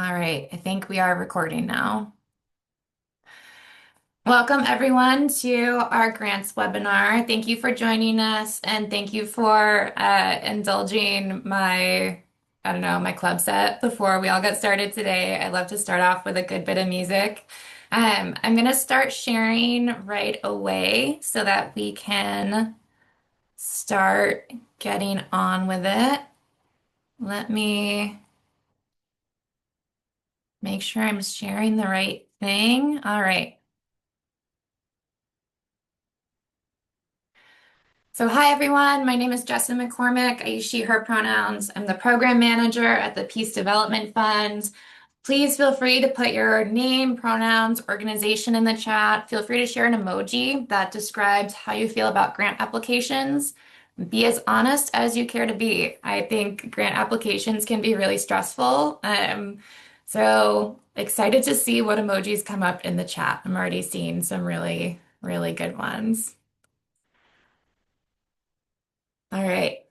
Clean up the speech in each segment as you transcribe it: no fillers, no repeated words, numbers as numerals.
All right, I think we are recording now. Welcome everyone to our grants webinar. Thank you for joining us and thank you for indulging my club set before we all get started today. I love to start off with a good bit of music. I'm gonna start sharing right away so that we can start getting on with it. Let me make sure I'm sharing the right thing. All right. So, hi everyone. My name is Jessa McCormick. I use she, her pronouns. I'm the program manager at the Peace Development Fund. Please feel free to put your name, pronouns, organization in the chat. Feel free to share an emoji that describes how you feel about grant applications. Be as honest as you care to be. I think grant applications can be really stressful. So excited to see what emojis come up in the chat. I'm already seeing some really, really good ones. All right.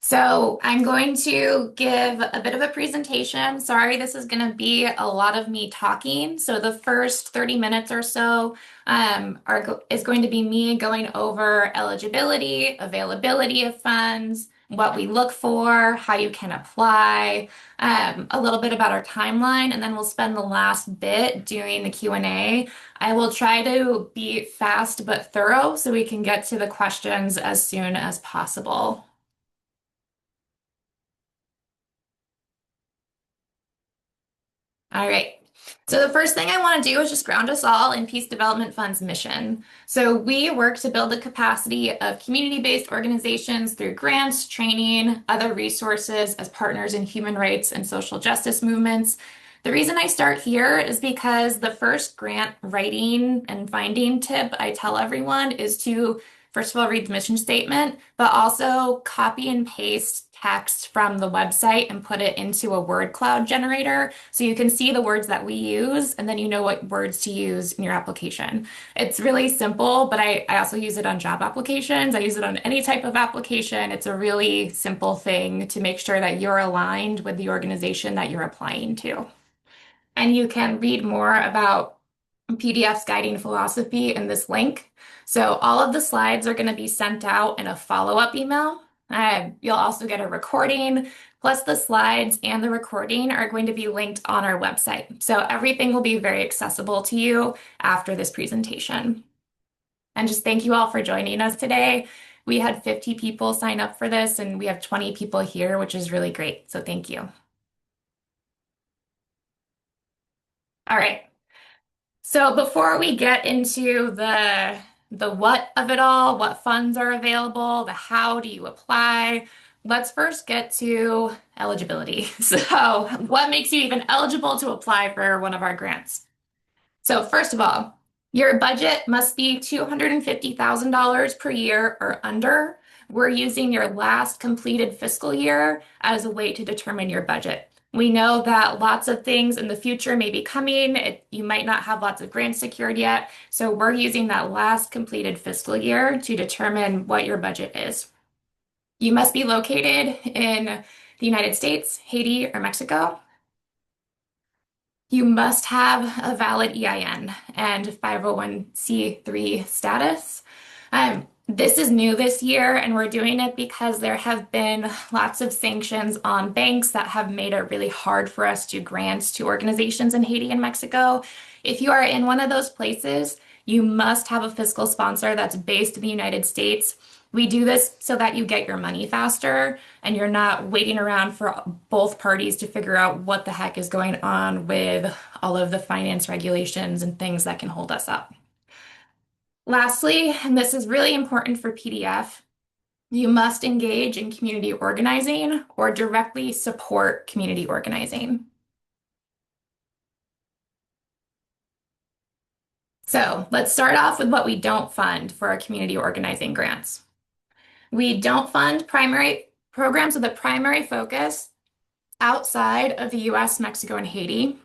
So I'm going to give a bit of a presentation. Sorry, this is going to be a lot of me talking. So the first 30 minutes or so is going to be me going over eligibility, availability of funds, what we look for, how you can apply, a little bit about our timeline, and then we'll spend the last bit doing the Q&A. I will try to be fast but thorough so we can get to the questions as soon as possible. All right. So the first thing I want to do is just ground us all in Peace Development Fund's mission. So we work to build the capacity of community-based organizations through grants, training, other resources as partners in human rights and social justice movements. The reason I start here is because the first grant writing and finding tip I tell everyone is to, first of all, read the mission statement, but also copy and paste text from the website and put it into a word cloud generator so you can see the words that we use and then you know what words to use in your application. It's really simple, but I also use it on job applications. I use it on any type of application. It's a really simple thing to make sure that you're aligned with the organization that you're applying to. And you can read more about PDF's guiding philosophy in this link. So all of the slides are going to be sent out in a follow-up email. You'll also get a recording, plus the slides and the recording are going to be linked on our website. So everything will be very accessible to you after this presentation. And just thank you all for joining us today. We had 50 people sign up for this and we have 20 people here, which is really great. So thank you. All right. So before we get into the what of it all, what funds are available, the how do you apply, let's first get to eligibility. So what makes you even eligible to apply for one of our grants? So first of all, your budget must be $250,000 per year or under. We're using your last completed fiscal year as a way to determine your budget. We know that lots of things in the future may be coming. You might not have lots of grants secured yet. So we're using that last completed fiscal year to determine what your budget is. You must be located in the United States, Haiti, or Mexico. You must have a valid EIN and 501c3 status. This is new this year, and we're doing it because there have been lots of sanctions on banks that have made it really hard for us to grant to organizations in Haiti and Mexico. If you are in one of those places, you must have a fiscal sponsor that's based in the United States. We do this so that you get your money faster and you're not waiting around for both parties to figure out what the heck is going on with all of the finance regulations and things that can hold us up. Lastly, and this is really important for PDF, you must engage in community organizing or directly support community organizing. So let's start off with what we don't fund for our community organizing grants. We don't fund primary programs with a primary focus outside of the US, Mexico, and Haiti.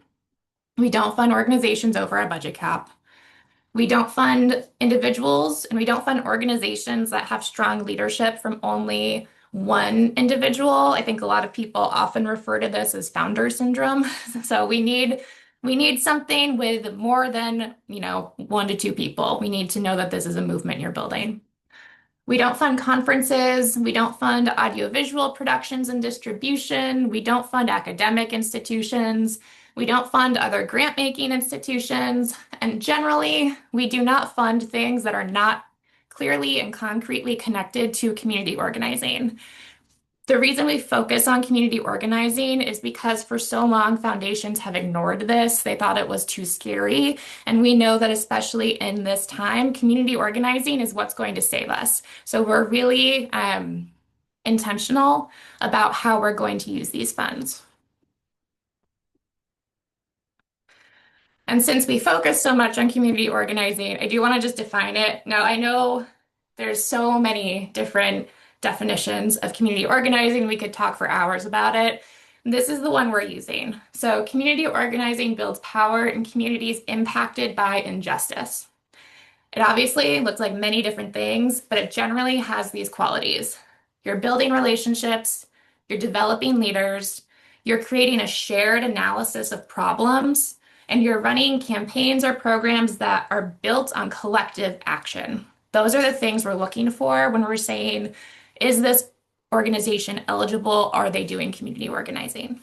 We don't fund organizations over our budget cap. We don't fund individuals and we don't fund organizations that have strong leadership from only one individual. I think a lot of people often refer to this as founder syndrome. So we need something with more than, 1 to 2 people. We need to know that this is a movement you're building. We don't fund conferences. We don't fund audiovisual productions and distribution. We don't fund academic institutions. We don't fund other grant-making institutions. And generally, we do not fund things that are not clearly and concretely connected to community organizing. The reason we focus on community organizing is because for so long, foundations have ignored this. They thought it was too scary. And we know that, especially in this time, community organizing is what's going to save us. So we're really intentional about how we're going to use these funds. And since we focus so much on community organizing, I do want to just define it. Now, I know there's so many different definitions of community organizing. We could talk for hours about it. This is the one we're using. So, community organizing builds power in communities impacted by injustice. It obviously looks like many different things, but it generally has these qualities. You're building relationships, you're developing leaders, you're creating a shared analysis of problems, and you're running campaigns or programs that are built on collective action. Those are the things we're looking for when we're saying, is this organization eligible? Are they doing community organizing?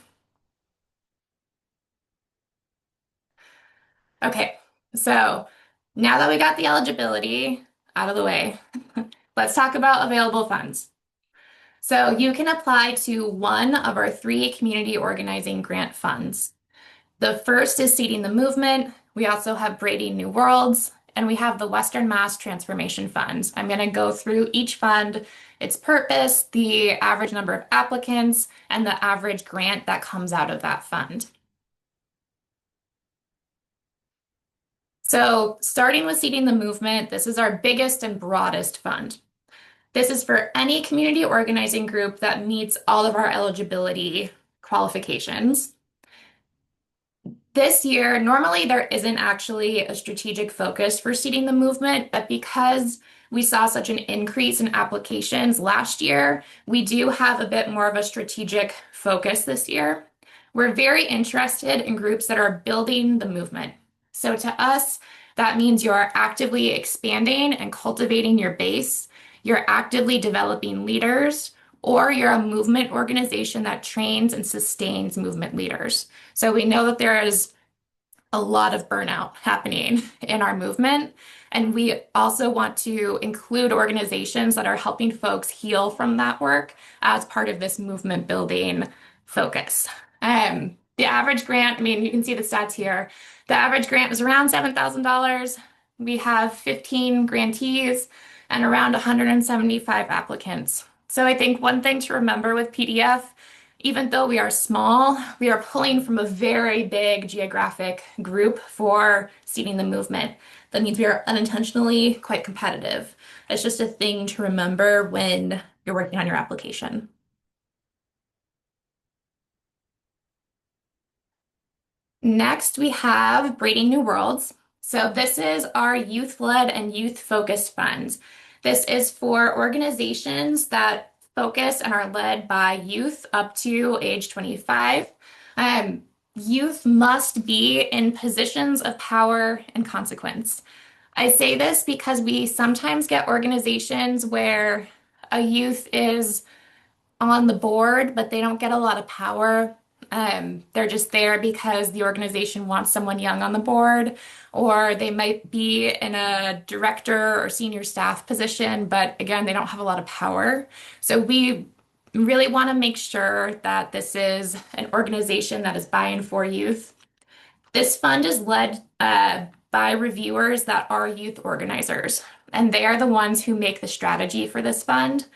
Okay, so now that we got the eligibility out of the way, let's talk about available funds. So you can apply to one of our 3 community organizing grant funds. The first is Seeding the Movement. We also have Braiding New Worlds, and we have the Western Mass Transformation Fund. I'm going to go through each fund, its purpose, the average number of applicants, and the average grant that comes out of that fund. So starting with Seeding the Movement, this is our biggest and broadest fund. This is for any community organizing group that meets all of our eligibility qualifications. This year, normally there isn't actually a strategic focus for Seeding the Movement, but because we saw such an increase in applications last year, we do have a bit more of a strategic focus this year. We're very interested in groups that are building the movement. So to us, that means you're actively expanding and cultivating your base. You're actively developing leaders, or you're a movement organization that trains and sustains movement leaders. So we know that there is a lot of burnout happening in our movement. And we also want to include organizations that are helping folks heal from that work as part of this movement building focus. The average grant, I mean, you can see the stats here. The average grant was around $7,000. We have 15 grantees and around 175 applicants. So I think one thing to remember with PDF, even though we are small, we are pulling from a very big geographic group for Seeding the Movement. That means we are unintentionally quite competitive. It's just a thing to remember when you're working on your application. Next, we have Braiding New Worlds. So this is our youth-led and youth-focused fund. This is for organizations that focus and are led by youth up to age 25. Youth must be in positions of power and consequence. I say this because we sometimes get organizations where a youth is on the board, but they don't get a lot of power. They're just there because the organization wants someone young on the board, or they might be in a director or senior staff position, but again, they don't have a lot of power. So we really want to make sure that this is an organization that is buying for youth. This fund is led by reviewers that are youth organizers, and they are the ones who make the strategy for this fund.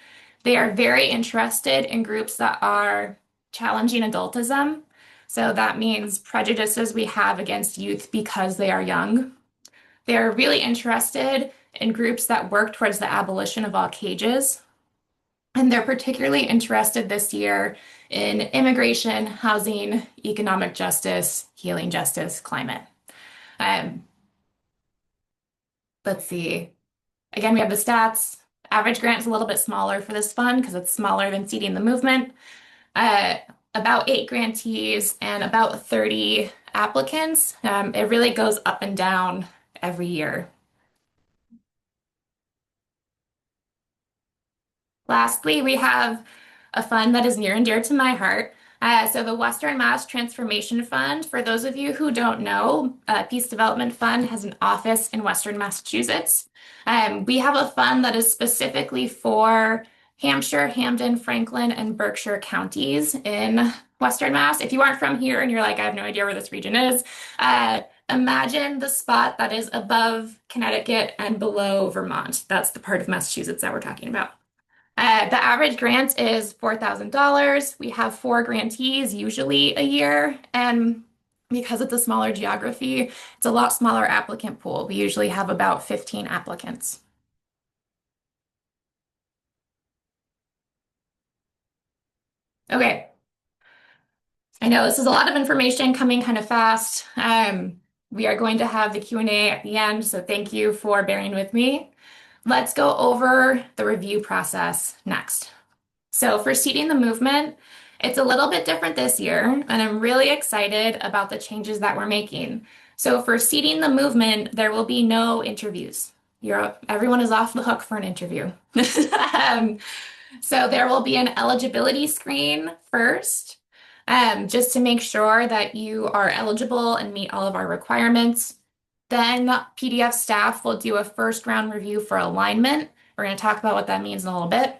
They are very interested in groups that are challenging adultism. So that means prejudices we have against youth because they are young. They are really interested in groups that work towards the abolition of all cages. And they're particularly interested this year in immigration, housing, economic justice, healing justice, climate. Um, let's see. Again, we have the stats. Average grant is a little bit smaller for this fund because it's smaller than seeding the movement. Uh, about 8 grantees and about 30 applicants. It really goes up and down every year. Lastly, we have a fund that is near and dear to my heart. So the Western Mass Transformation Fund, for those of you who don't know, Peace Development Fund has an office in Western Massachusetts. We have a fund that is specifically for Hampshire, Hampden, Franklin, and Berkshire counties in Western Mass. If you aren't from here and you're like, I have no idea where this region is, imagine the spot that is above Connecticut and below Vermont. That's the part of Massachusetts that we're talking about. The average grant is $4,000. We have 4 grantees usually a year, and because it's a smaller geography, it's a lot smaller applicant pool. We usually have about 15 applicants. Okay, I know this is a lot of information coming kind of fast. We are going to have the Q&A at the end, so thank you for bearing with me. Let's go over the review process next. So for seeding the movement, it's a little bit different this year, and I'm really excited about the changes that we're making. So for seeding the movement, there will be no interviews. Everyone is off the hook for an interview. Um, so there will be an eligibility screen first, just to make sure that you are eligible and meet all of our requirements. Then PDF staff will do a first round review for alignment. We're going to talk about what that means in a little bit.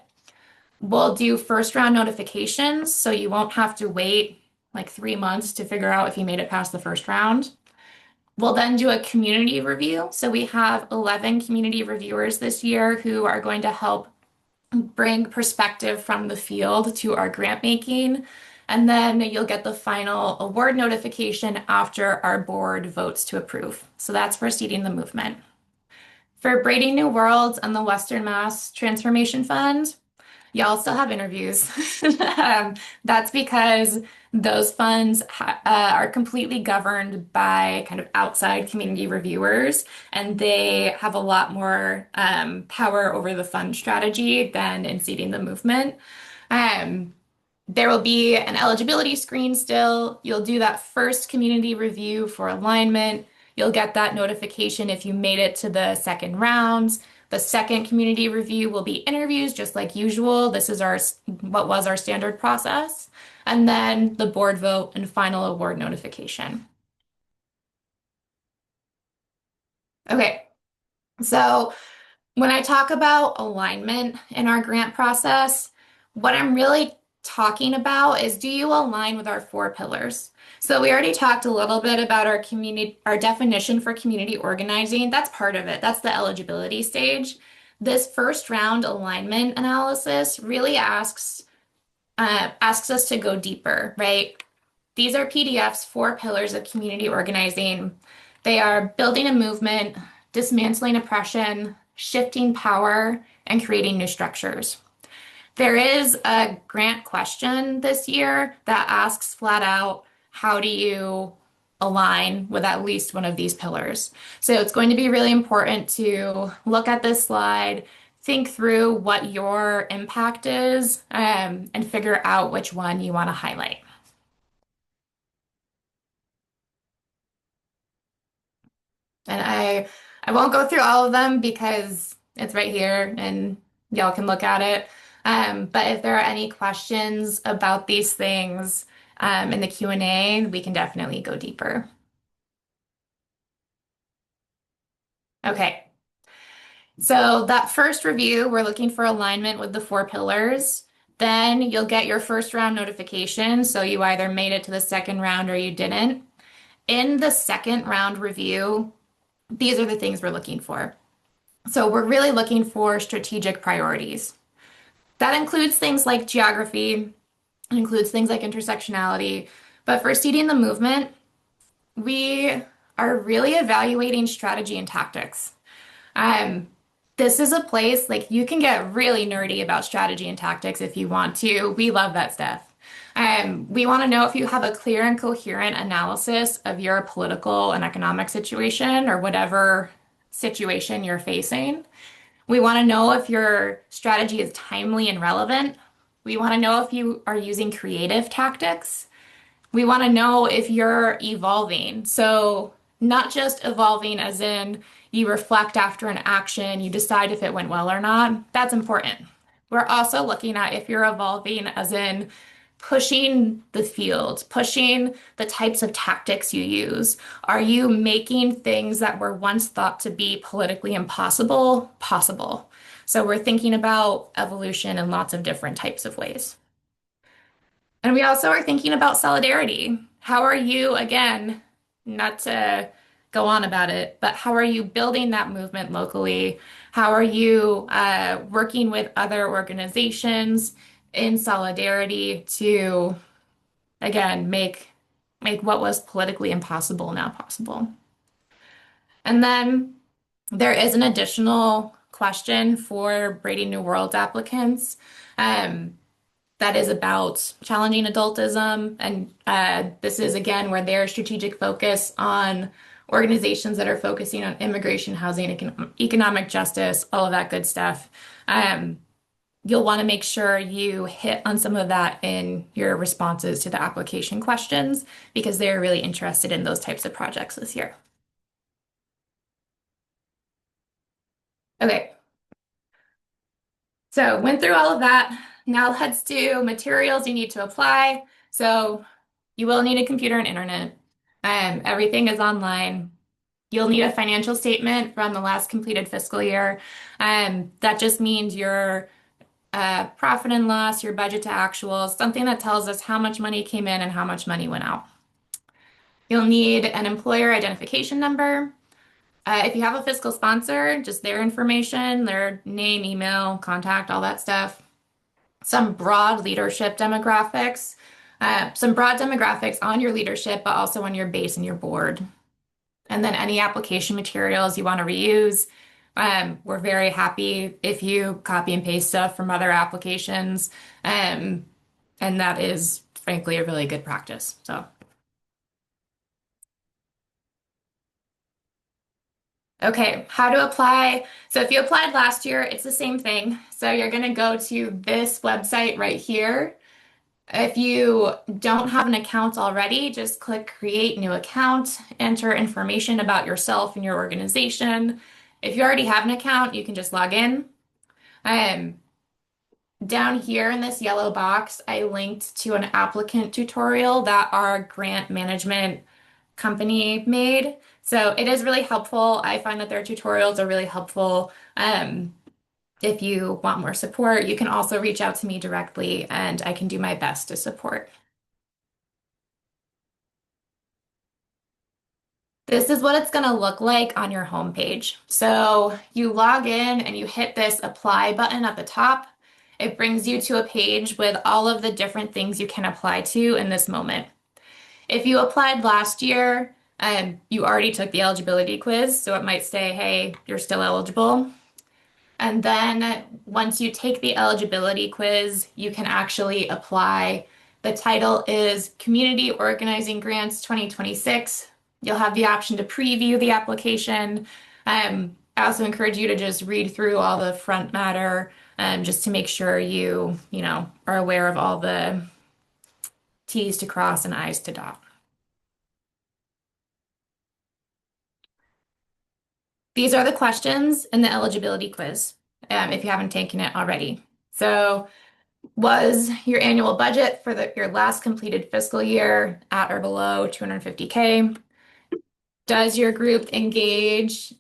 We'll do first round notifications, so you won't have to wait like 3 months to figure out if you made it past the first round. We'll then do a community review. So we have 11 community reviewers this year who are going to help bring perspective from the field to our grant making. And then you'll get the final award notification after our board votes to approve. So that's for seeding the movement. For Braiding New Worlds and the Western Mass Transformation Fund, y'all still have interviews. That's because those funds are completely governed by kind of outside community reviewers, and they have a lot more power over the fund strategy than in seeding the movement. Um, there will be an eligibility screen still. You'll do that first community review for alignment. You'll get that notification if you made it to the second rounds. The second community review will be interviews, just like usual. This is what was our standard process. And then the board vote and final award notification. Okay, so when I talk about alignment in our grant process, what I'm really talking about is, do you align with our 4 pillars? So we already talked a little bit about our definition for community organizing. That's part of it. That's the eligibility stage. This first round alignment analysis really asks us to go deeper, right? These are PDFs, 4 pillars of community organizing. They are building a movement, dismantling oppression, shifting power, and creating new structures. There is a grant question this year that asks flat out, how do you align with at least one of these pillars? So it's going to be really important to look at this slide, think through what your impact is, and figure out which one you want to highlight. And I won't go through all of them because it's right here and y'all can look at it. But if there are any questions about these things in the Q&A, we can definitely go deeper. Okay. So that first review, we're looking for alignment with the 4 pillars. Then you'll get your first round notification. So you either made it to the second round or you didn't. In the second round review, these are the things we're looking for. So we're really looking for strategic priorities. That includes things like geography, it includes things like intersectionality. But for seeding the movement, we are really evaluating strategy and tactics. Um, this is a place like you can get really nerdy about strategy and tactics if you want to. We love that stuff. We want to know if you have a clear and coherent analysis of your political and economic situation or whatever situation you're facing. We want to know if your strategy is timely and relevant. We want to know if you are using creative tactics. We want to know if you're evolving. So, not just evolving as in you reflect after an action, you decide if it went well or not. That's important. We're also looking at if you're evolving as in pushing the field, pushing the types of tactics you use. Are you making things that were once thought to be politically impossible possible? So, we're thinking about evolution in lots of different types of ways. And we also are thinking about solidarity. How are you, again, not to go on about it, but how are you building that movement locally? How are you working with other organizations in solidarity to, again, make what was politically impossible now possible? And then there is an additional question for Brady New World applicants. Um, that is about challenging adultism. And this is, again, where their strategic focus on organizations that are focusing on immigration, housing, economic justice, all of that good stuff. Um, you'll want to make sure you hit on some of that in your responses to the application questions because they're really interested in those types of projects this year. Okay, so went through all of that. Now let's do materials you need to apply. So you will need a computer and internet. Everything is online. You'll need a financial statement from the last completed fiscal year. That just means your profit and loss, your budget to actual, something that tells us how much money came in and how much money went out. You'll need an employer identification number. If you have a fiscal sponsor, just their information, their name, email, contact, all that stuff. Some broad leadership demographics. Some broad demographics on your leadership, but also on your base and your board. And then any application materials you want to reuse. We're very happy if you copy and paste stuff from other applications. Um, and that is, frankly, a really good practice. So, okay, how to apply. So, if you applied last year, it's the same thing. So, you're going to go to this website right here. If you don't have an account already, just click Create New Account, enter information about yourself and your organization. If you already have an account, you can just log in. Um, Down here in this yellow box, I linked to an applicant tutorial that our grant management company made. So it is really helpful. I find that their tutorials are really helpful. If you want more support, you can also reach out to me directly and I can do my best to support. This is what it's going to look like on your homepage. So you log in and you hit this apply button at the top. It brings you to a page with all of the different things you can apply to in this moment. If you applied last year, you already took the eligibility quiz, so it might say, hey, you're still eligible. And then once you take the eligibility quiz, you can actually apply. The title is Community Organizing Grants 2026. You'll have the option to preview the application. I also encourage you to just read through all the front matter, just to make sure you are aware of all the T's to cross and I's to dot. These are the questions in the eligibility quiz, if you haven't taken it already. So, was your annual budget for your last completed fiscal year at or below 250K? Does your group engage,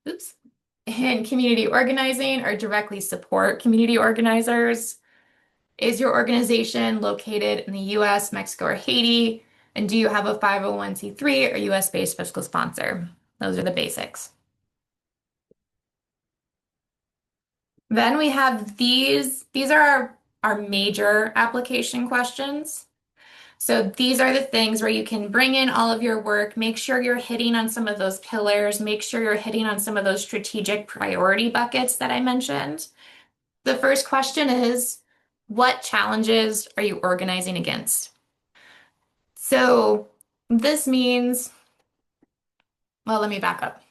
oops, in community organizing or directly support community organizers? Is your organization located in the US, Mexico, or Haiti? And do you have a 501c3 or US-based fiscal sponsor? Those are the basics. Then we have these. These are our major application questions. So these are the things where you can bring in all of your work, make sure you're hitting on some of those pillars, make sure you're hitting on some of those strategic priority buckets that I mentioned. The first question is, what challenges are you organizing against? So this means, well, let me back up.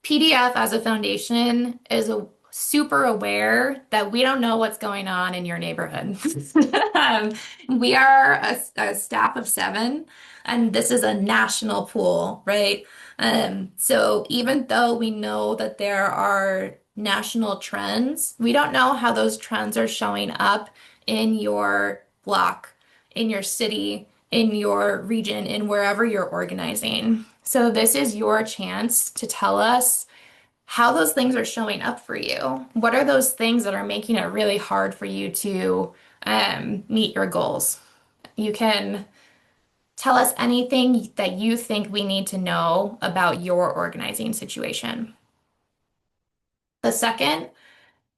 PDF as a foundation is super aware that we don't know what's going on in your neighborhood. Um, we are a staff of seven, and this is a national pool, right? So even though we know that there are national trends, we don't know how those trends are showing up in your block, in your city, in your region, in wherever you're organizing. So this is your chance to tell us how those things are showing up for you. What are those things that are making it really hard for you to meet your goals? You can tell us anything that you think we need to know about your organizing situation. The second,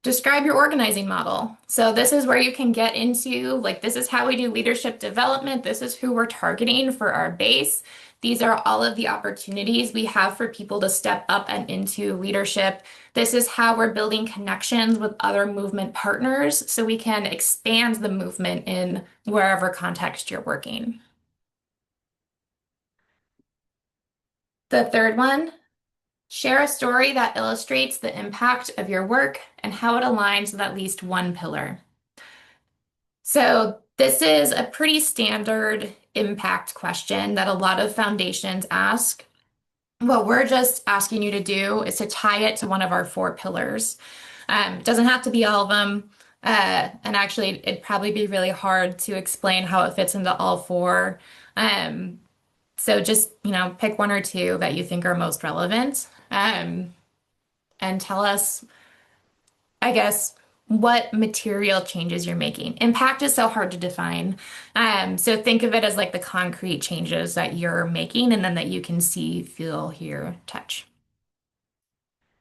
describe your organizing model. So this is where you can get into like, this is how we do leadership development. This is who we're targeting for our base. These are all of the opportunities we have for people to step up and into leadership. This is how we're building connections with other movement partners so we can expand the movement in wherever context you're working. The third one, share a story that illustrates the impact of your work and how it aligns with at least one pillar. So this is a pretty standard impact question that a lot of foundations ask. What we're just asking you to do is to tie it to one of our four pillars. It doesn't have to be all of them. And actually, it'd probably be really hard to explain how it fits into all four. Um, so just, pick one or two that you think are most relevant, and tell us, I guess, what material changes you're making. Impact is so hard to define. So think of it as like the concrete changes that you're making and then that you can see, feel, hear, touch.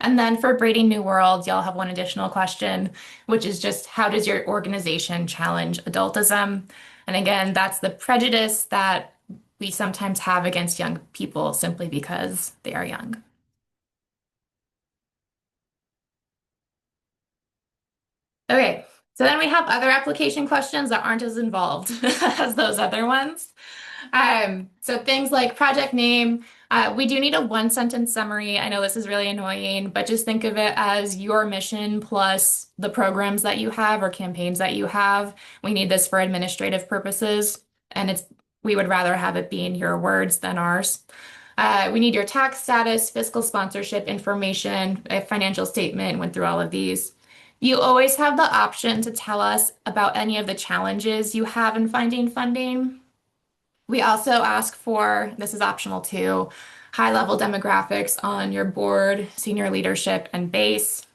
And then for Braiding New Worlds, y'all have one additional question, which is just how does your organization challenge adultism? And again, that's the prejudice that we sometimes have against young people simply because they are young. Okay, so then we have other application questions that aren't as involved as those other ones. So things like project name, we do need a one sentence summary. I know this is really annoying, but just think of it as your mission plus the programs that you have or campaigns that you have. We need this for administrative purposes, and we would rather have it be in your words than ours. We need your tax status, fiscal sponsorship information, a financial statement, went through all of these. You always have the option to tell us about any of the challenges you have in finding funding. We also ask for, this is optional too, high-level demographics on your board, senior leadership, and base.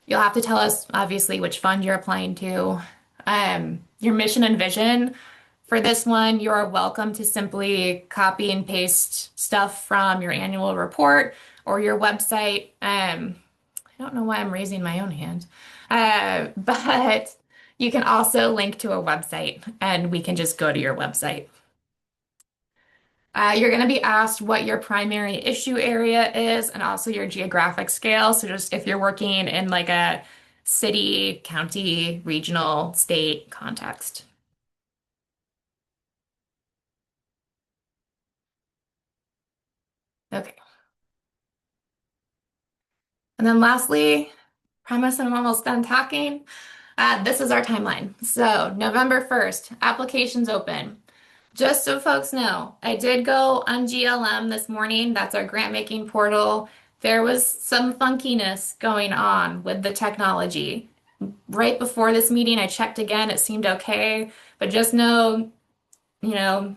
You'll have to tell us, obviously, which fund you're applying to. Your mission and vision. For this one, you're welcome to simply copy and paste stuff from your annual report or your website. I don't know why I'm raising my own hand, but you can also link to a website and we can just go to your website. You're going to be asked what your primary issue area is and also your geographic scale. So just if you're working in like a city, county, regional, state context. Okay. And then lastly, promise I'm almost done talking. This is our timeline. So November 1st, applications open. Just so folks know, I did go on GLM this morning. That's our grant making portal. There was some funkiness going on with the technology. Right before this meeting, I checked again. It seemed okay, but just know, you know,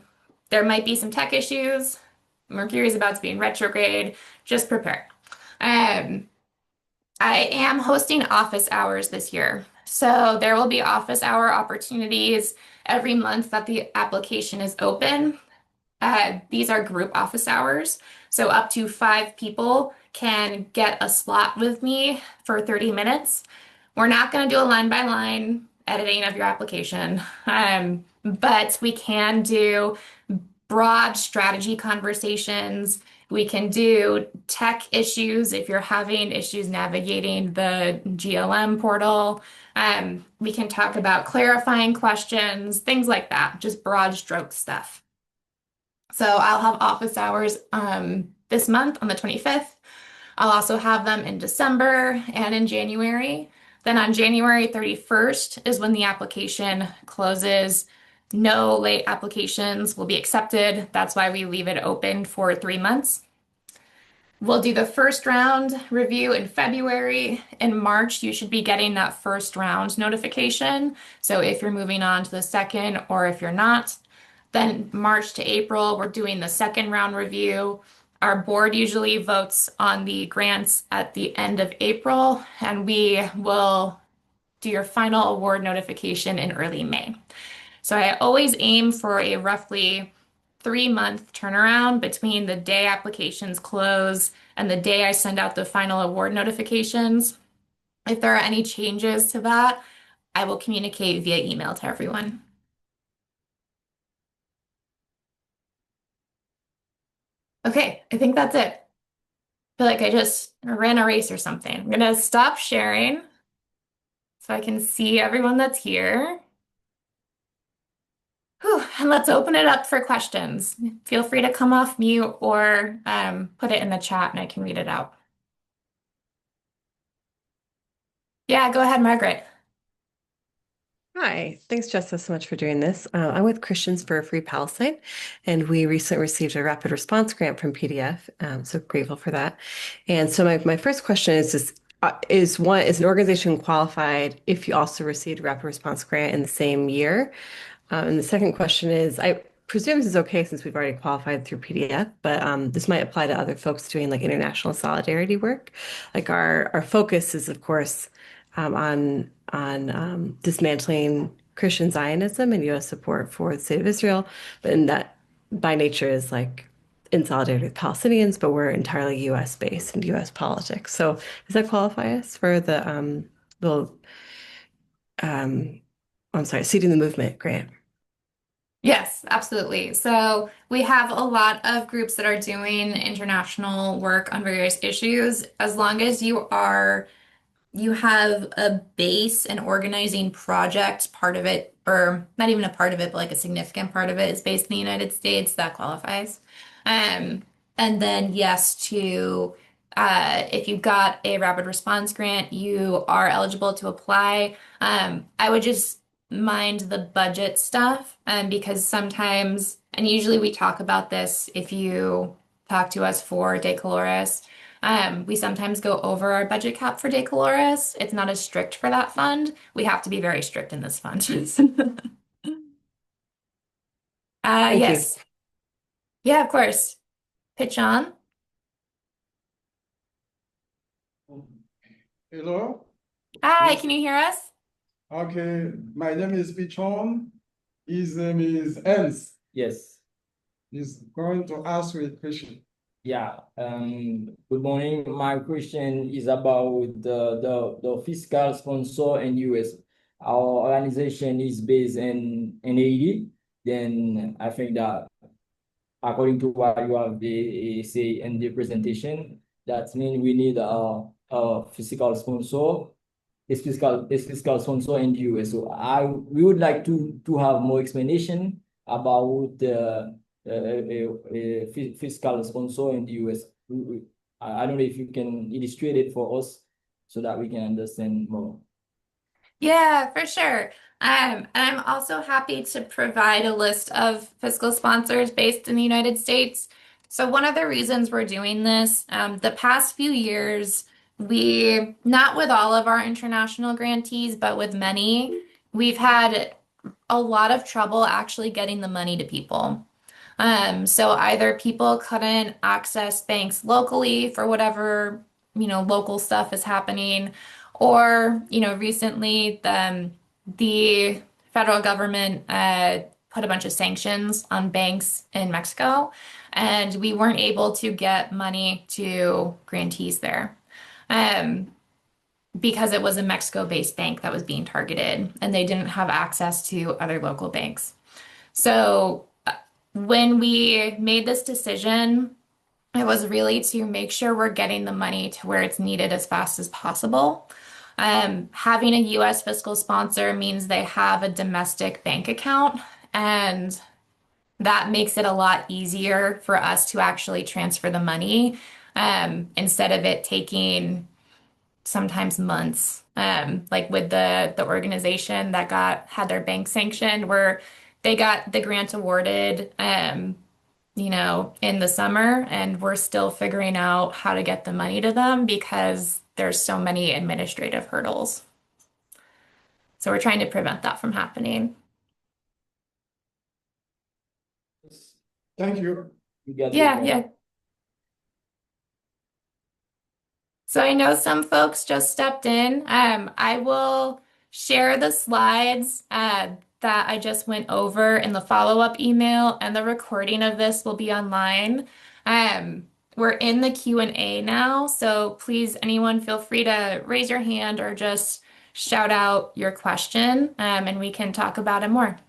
there might be some tech issues. Mercury is about to be in retrograde. Just prepare. Um, I am hosting office hours this year. So there will be office hour opportunities every month that the application is open. These are group office hours. So up to five people can get a slot with me for 30 minutes. We're not going to do a line by line editing of your application, but we can do broad strategy conversations. We can do tech issues if you're having issues navigating the GLM portal. We can talk about clarifying questions, things like that, just broad stroke stuff. So I'll have office hours this month on the 25th. I'll also have them in December and in January. Then on January 31st is when the application closes. No late applications will be accepted. That's why we leave it open for 3 months. We'll do the first round review in February. In March, you should be getting that first round notification. So if you're moving on to the second or if you're not, then March to April, we're doing the second round review. Our board usually votes on the grants at the end of April, and we will do your final award notification in early May. So I always aim for a roughly 3 month turnaround between the day applications close and the day I send out the final award notifications. If there are any changes to that, I will communicate via email to everyone. Okay, I think that's it. I feel like I just ran a race or something. I'm gonna stop sharing so I can see everyone that's here. Whew, and let's open it up for questions. Feel free to come off mute or put it in the chat and I can read it out. Yeah, go ahead, Margaret. Hi, thanks, Jessica, so much for doing this. I'm with Christians for a Free Palestine, and we recently received a rapid response grant from PDF. So grateful for that. And so my first question is just, is an organization qualified if you also received a rapid response grant in the same year? And the second question is, I presume this is okay since we've already qualified through PDF, but this might apply to other folks doing like international solidarity work. Like our focus is, of course, on dismantling Christian Zionism and U.S. support for the state of Israel, but in that by nature is like in solidarity with Palestinians, but we're entirely U.S. based and U.S. politics. So does that qualify us for the little I'm sorry, Seeding the Movement grant? Yes, absolutely. So we have a lot of groups that are doing international work on various issues. As long as you have a base and organizing project, part of it, or not even a part of it, but like a significant part of it is based in the United States, that qualifies. Um, and then yes, to if you got a rapid response grant, you are eligible to apply. I would just mind the budget stuff, because sometimes, and usually we talk about this if you talk to us for De Colores. We sometimes go over our budget cap for De Colores. It's not as strict for that fund. We have to be very strict in this fund. Thank you. Yes. Yeah, of course. Pitch on. Hello. Hi, Yes. can you hear us? Okay. My name is Pichon. His name is Ernst. Yes. He's going to ask you a question. Yeah. Good morning. My question is about the fiscal sponsor in US. Our organization is based in Haiti. Then I think that according to what you have say in the presentation, that means we need a fiscal sponsor, a fiscal sponsor in the US. So we would like to have more explanation about a fiscal sponsor in the US. I don't know if you can illustrate it for us so that we can understand more. Yeah, for sure. And I'm also happy to provide a list of fiscal sponsors based in the United States. So one of the reasons we're doing this, the past few years, not with all of our international grantees, but with many, we've had a lot of trouble actually getting the money to people. So either people couldn't access banks locally for whatever, local stuff is happening, or, recently the federal government put a bunch of sanctions on banks in Mexico, and we weren't able to get money to grantees there. Um, because it was a Mexico-based bank that was being targeted, and they didn't have access to other local banks. So when we made this decision, it was really to make sure we're getting the money to where it's needed as fast as possible. Having a US fiscal sponsor means they have a domestic bank account, and that makes it a lot easier for us to actually transfer the money. instead of it taking sometimes months. Like with the organization that had their bank sanctioned, where they got the grant awarded, in the summer, and we're still figuring out how to get the money to them because there's so many administrative hurdles. So we're trying to prevent that from happening. Thank you. You get the Yeah, point. yeah. So I know some folks just stepped in. I will share the slides that I just went over in the follow-up email, and the recording of this will be online. We're in the Q&A now, so please, anyone, feel free to raise your hand or just shout out your question, and we can talk about it more.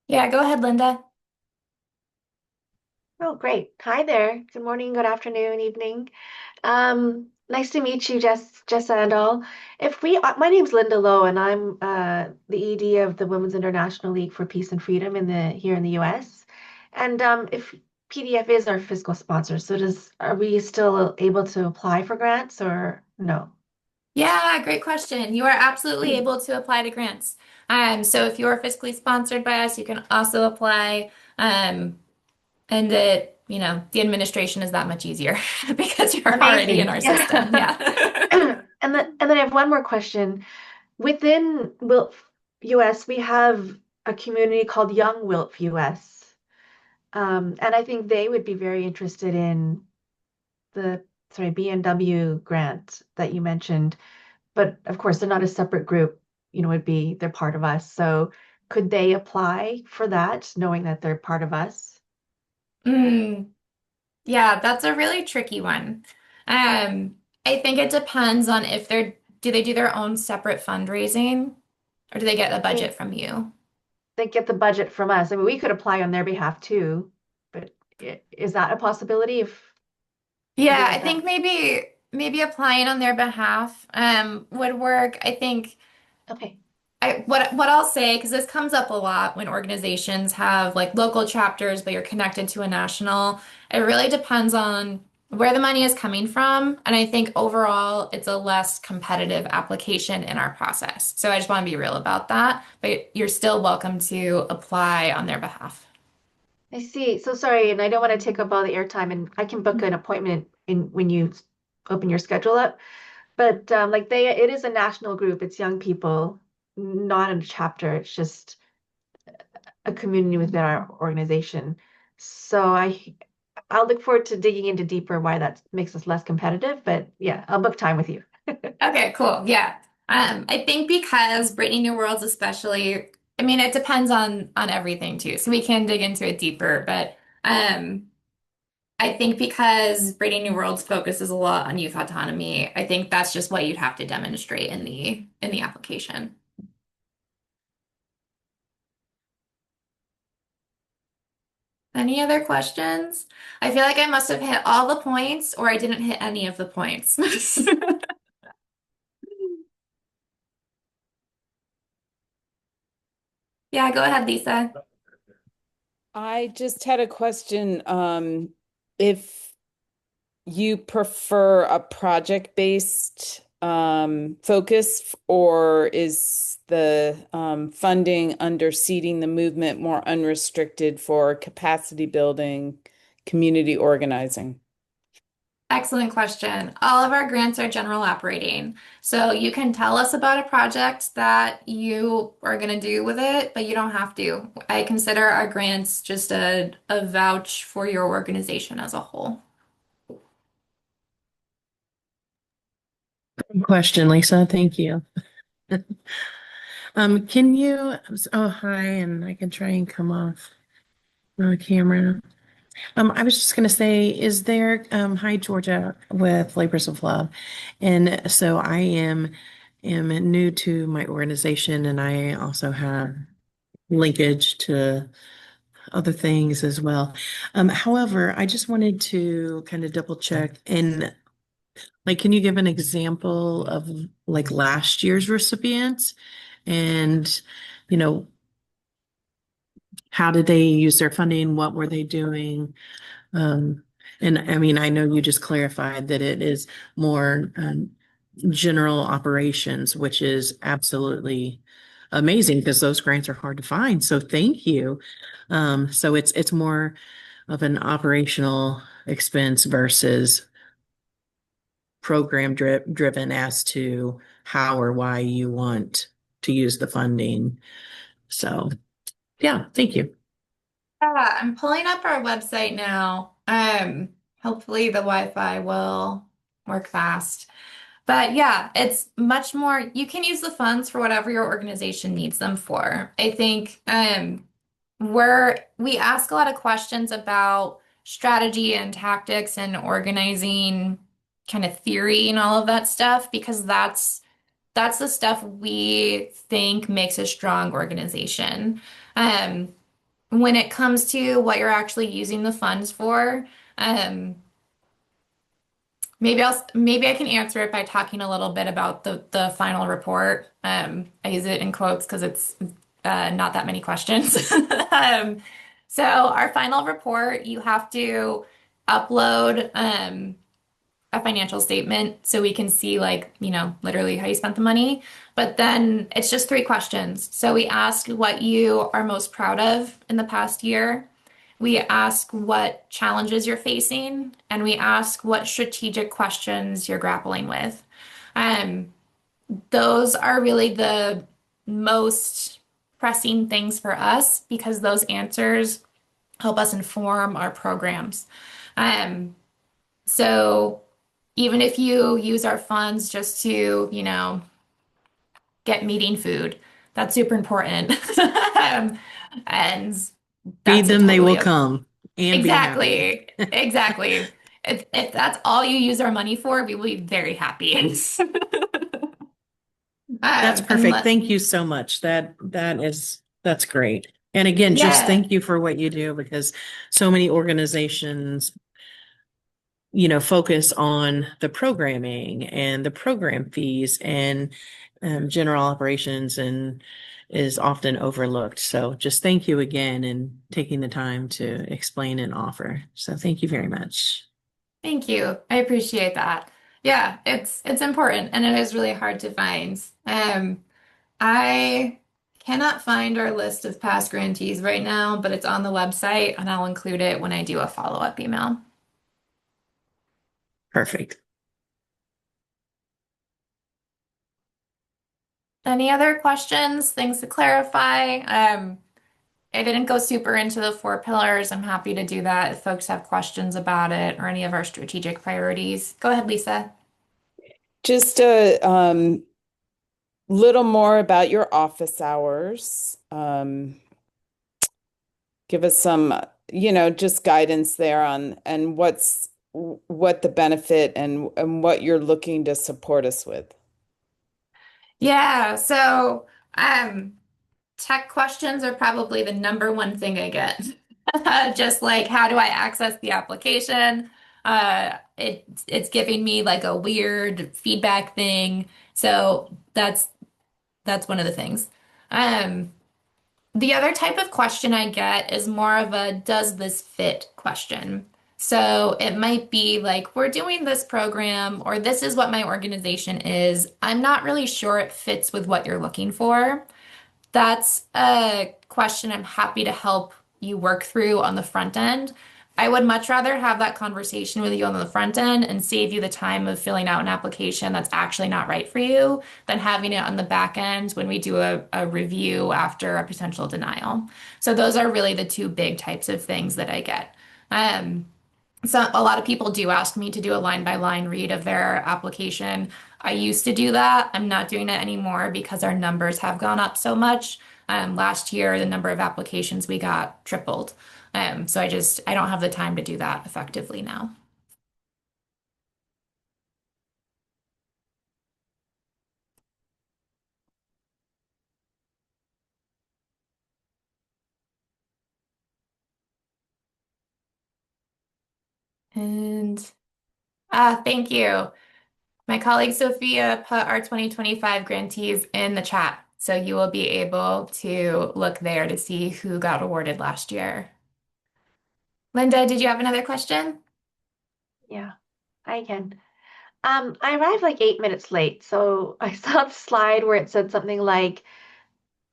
Yeah, go ahead, Linda. Oh, great. Hi there. Good morning, good afternoon, evening. Nice to meet you, Jessa and all. My name's Linda Lowe, and I'm the ED of the Women's International League for Peace and Freedom here in the US. And if PDF is our fiscal sponsor, so are we still able to apply for grants or no? Yeah, great question. You are absolutely able to apply to grants. So if you're fiscally sponsored by us, you can also apply. And the administration is that much easier because you're already in Amazing. our system. Yeah. Yeah. And then I have one more question. Within WILF US, we have a community called Young WILF US. And I think they would be very interested in the, sorry, BMW grant that you mentioned. But of course, they're not a separate group, they're part of us. So could they apply for that, knowing that they're part of us? Mm, yeah, that's a really tricky one. I think it depends on if do they do their own separate fundraising or do they get a I mean, budget from you? they get the budget from us. I mean, we could apply on their behalf too, but is that a possibility if we Yeah, I went that? think maybe applying on their behalf would work. I think Okay. what I'll say, because this comes up a lot when organizations have like local chapters, but you're connected to a national, it really depends on where the money is coming from. And I think overall, it's a less competitive application in our process. So I just want to be real about that, but you're still welcome to apply on their behalf. I see. So sorry, and I don't want to take up all the airtime, and I can book an appointment in when you open your schedule up. But it is a national group. It's young people, not in a chapter. It's just a community within our organization. So I'll look forward to digging into deeper why that makes us less competitive. But yeah, I'll book time with you. Okay, cool. Yeah. I think because Brittany New Worlds especially, I mean, it depends on everything too. So we can dig into it deeper, but I think because Brittany New Worlds focuses a lot on youth autonomy, I think that's just what you'd have to demonstrate in the application. Any other questions? I feel like I must have hit all the points or I didn't hit any of the points. Yeah, go ahead, Lisa. I just had a question. If you prefer a project-based focus, or is the funding under Seeding the Movement more unrestricted for capacity building, community organizing? Excellent question. All of our grants are general operating. So you can tell us about a project that you are going to do with it, but you don't have to. I consider our grants just a vouch for your organization as a whole. Question, Lisa. Thank you. Can you, oh, hi, and I can try and come off the camera. I was just going to say, is there, hi, Georgia, with Labors of Love. And so I am new to my organization, and I also have linkage to other things as well. However, I just wanted to kind of double check and like, can you give an example of like last year's recipients and, you know, how did they use their funding? What were they doing? Um, and I mean, I know you just clarified that it is more general operations, which is absolutely amazing because those grants are hard to find. So thank you. So it's more of an operational expense versus program driven as to how or why you want to use the funding. So yeah, thank you. Yeah, I'm pulling up our website now. Hopefully the Wi-Fi will work fast. But yeah, it's much more, you can use the funds for whatever your organization needs them for. I think we ask a lot of questions about strategy and tactics and organizing kind of theory and all of that stuff because that's the stuff we think makes a strong organization. Um, when it comes to what you're actually using the funds for, um, maybe I can answer it by talking a little bit about the final report. I use it in quotes because it's not that many questions. Um, so our final report, you have to upload a financial statement so we can see like, literally how you spent the money. But then it's just three questions. So we ask what you are most proud of in the past year. We ask what challenges you're facing, and we ask what strategic questions you're grappling with. Um, those are really the most pressing things for us because those answers help us inform our programs. Um, so even if you use our funds just to, get meeting food, that's super important. And Feed that's a them, they will totally come and be happy. exactly, exactly. If that's all you use our money for, we will be very happy. That's perfect. Unless, Thank you so much. That's great. And again, just yeah, thank you for what you do because so many organizations, focus on the programming and the program fees and general operations and is often overlooked. So just thank you again and taking the time to explain and offer. So thank you very much. thank you. I appreciate that. Yeah, it's important and it is really hard to find. I cannot find our list of past grantees right now, but it's on the website and I'll include it when I do a follow-up email. Perfect. Any other questions, things to clarify? I didn't go super into the four pillars. I'm happy to do that if folks have questions about it or any of our strategic priorities. Go ahead, Lisa. Just a little more about your office hours. Give us some, just guidance there on and what the benefit and what you're looking to support us with. Yeah, so um, tech questions are probably the number one thing I get. Just like how do I access the application? It's giving me like a weird feedback thing. So that's one of the things. Um, the other type of question I get is more of a does this fit question. So it might be like, we're doing this program, or this is what my organization is. I'm not really sure it fits with what you're looking for. That's a question I'm happy to help you work through on the front end. I would much rather have that conversation with you on the front end and save you the time of filling out an application that's actually not right for you than having it on the back end when we do a review after a potential denial. So those are really the two big types of things that I get. Um, so a lot of people do ask me to do a line by line read of their application. I used to do that. I'm not doing it anymore because our numbers have gone up so much. Last year, the number of applications we got tripled. So I don't have the time to do that effectively now. And thank you. My colleague Sophia put our 2025 grantees in the chat, so you will be able to look there to see who got awarded last year. Linda, did you have another question? Yeah, I can. I arrived like 8 minutes late, so I saw the slide where it said something like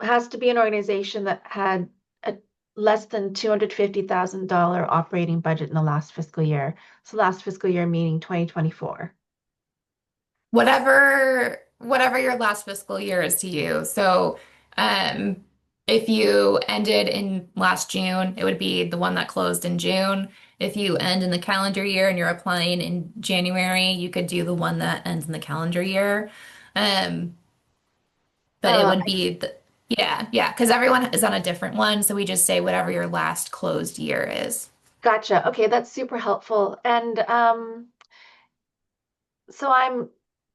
has to be an organization that had a less than $250,000 operating budget in the last fiscal year. So last fiscal year meaning 2024. Whatever your last fiscal year is to you. So, um, if you ended in last June, it would be the one that closed in June. If you end in the calendar year and you're applying in January, you could do the one that ends in the calendar year. Um, but it Uh, would be yeah, because everyone is on a different one. So we just say whatever your last closed year is. Gotcha. Okay, that's super helpful. And so I'm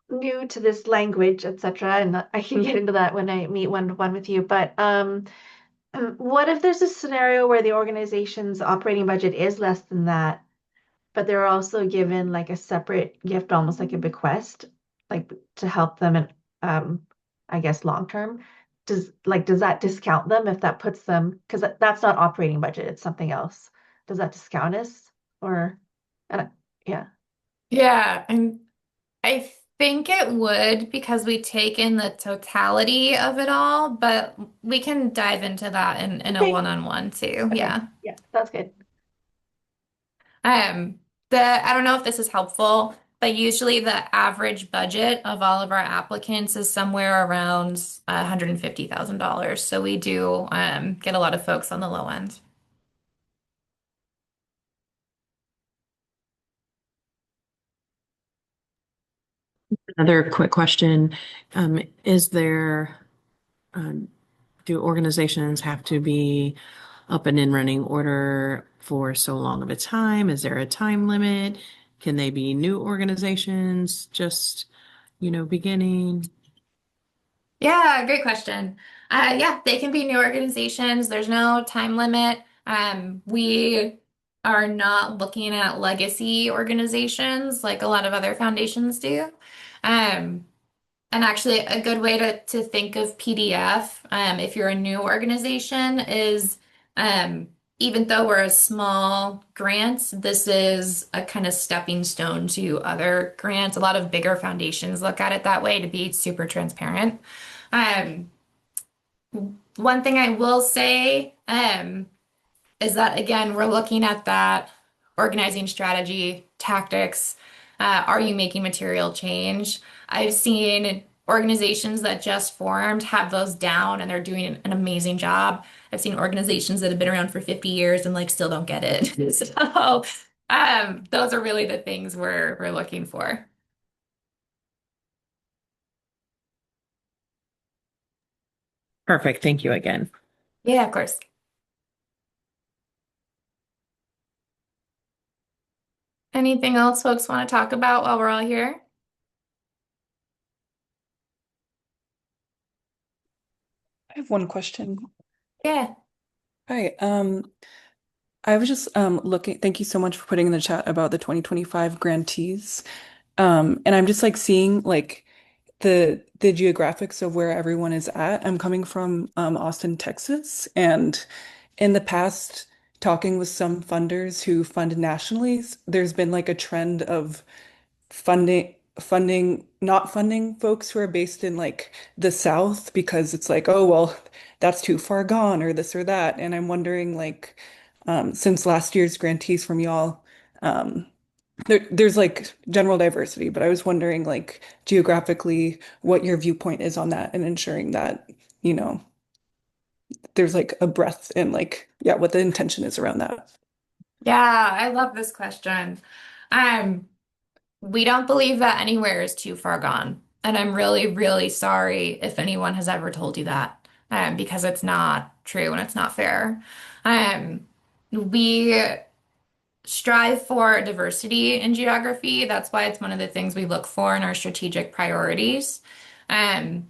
new to this language, etc., and I can get into that when I meet one-to-one with you. But what if there's a scenario where the organization's operating budget is less than that, but they're also given like a separate gift, almost like a bequest, like to help them in, I guess long term? Does that discount them if that puts them, because that's not operating budget, it's something else. Does that discount us or, and yeah. Yeah, and I think it would because we take in the totality of it all, but we can dive into that in a Okay. one-on-one too. Okay. Yeah. Yeah, that's good. Um, I don't know if this is helpful, but usually the average budget of all of our applicants is somewhere around $150,000. So we do get a lot of folks on the low end. Another quick question. Is there, um, do organizations have to be up and in running order for so long of a time? Is there a time limit? Can they be new organizations just, beginning? Yeah, great question. Yeah, they can be new organizations. There's no time limit. We are not looking at legacy organizations like a lot of other foundations do. Um, and actually, a good way to think of PDF, if you're a new organization, is um, even though we're a small grant, this is a kind of stepping stone to other grants. A lot of bigger foundations look at it that way to be super transparent. Um, One thing I will say, is that again, we're looking at that organizing strategy, tactics. Are you making material change? I've seen organizations that just formed have those down and they're doing an amazing job. I've seen organizations that have been around for 50 years and like still don't get it. So, those are really the things we're looking for. Perfect. Thank you again. Yeah, of course. Anything else folks want to talk about while we're all here? I have one question. Yeah. Hi, I was just looking, thank you so much for putting in the chat about the 2025 grantees. And I'm just like seeing like the geographics of where everyone is at. I'm coming from Austin, Texas, and in the past, talking with some funders who fund nationally, there's been like a trend of not funding folks who are based in like the South because it's like, oh, well, that's too far gone or this or that. And I'm wondering like, since last year's grantees from y'all, um, there's like general diversity, but I was wondering like geographically what your viewpoint is on that and ensuring that, you know, there's like a breadth and like, yeah, what the intention is around that. Yeah, I love this question. Um, we don't believe that anywhere is too far gone. And I'm really, really sorry if anyone has ever told you that, because it's not true and it's not fair. We strive for diversity in geography. That's why it's one of the things we look for in our strategic priorities. And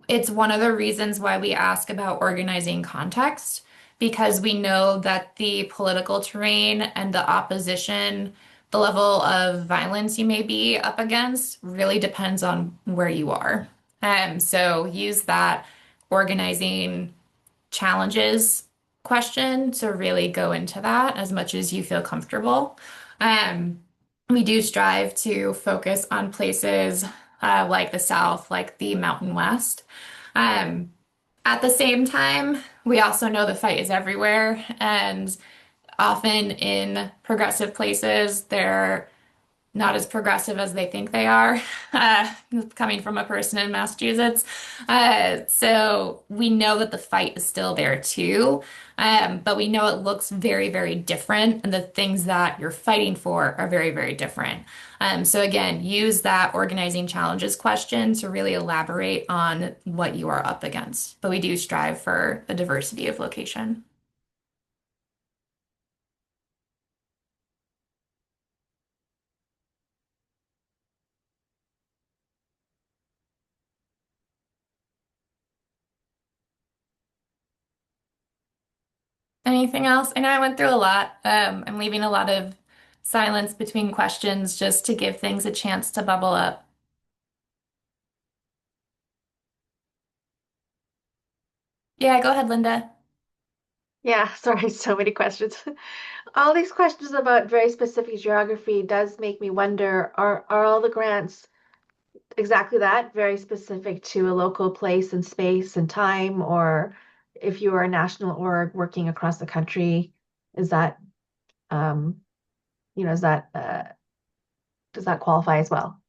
it's one of the reasons why we ask about organizing context, because we know that the political terrain and the opposition, the level of violence you may be up against really depends on where you are. So use that organizing challenges question to really go into that as much as you feel comfortable. Um, we do strive to focus on places like the South, like the Mountain West. Um, at the same time, we also know the fight is everywhere, and often in progressive places, they're not as progressive as they think they are, uh, coming from a person in Massachusetts. So we know that the fight is still there too, but we know it looks very, very different, and the things that you're fighting for are very, very different. So again, use that organizing challenges question to really elaborate on what you are up against. But we do strive for a diversity of location. Anything else? I know I went through a lot. I'm leaving a lot of silence between questions just to give things a chance to bubble up. Yeah, go ahead, Linda. Yeah, sorry, so many questions. All these questions about very specific geography does make me wonder, are all the grants exactly that, very specific to a local place and space and time, or if you are a national org working across the country, is that um, is that does that qualify as well?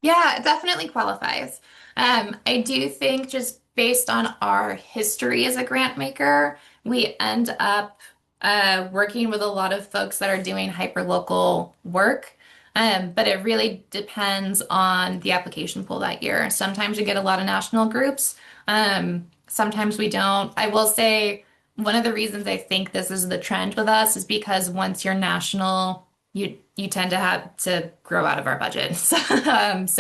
Yeah, it definitely qualifies. I do think just based on our history as a grant maker, we end up working with a lot of folks that are doing hyperlocal work. But it really depends on the application pool that year. Sometimes we get a lot of national groups. Sometimes we don't. I will say one of the reasons I think this is the trend with us is because once you're national, you tend to have to grow out of our budget. So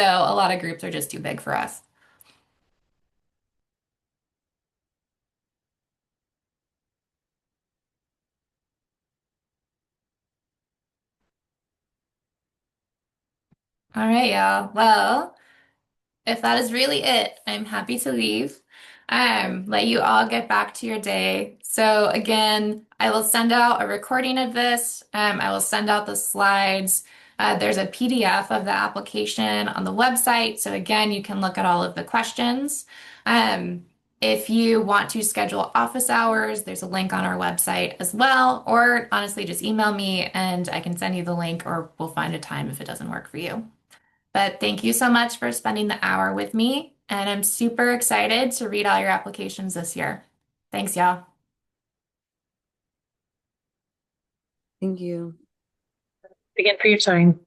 a lot of groups are just too big for us. All right, y'all. Well, if that is really it, I'm happy to leave. Let you all get back to your day. So again, I will send out a recording of this. I will send out the slides. There's a PDF of the application on the website. So again, you can look at all of the questions. Um, if you want to schedule office hours, there's a link on our website as well. Or honestly, just email me and I can send you the link, or we'll find a time if it doesn't work for you. But thank you so much for spending the hour with me, and I'm super excited to read all your applications this year. Thanks, y'all. Thank you. Again for your time.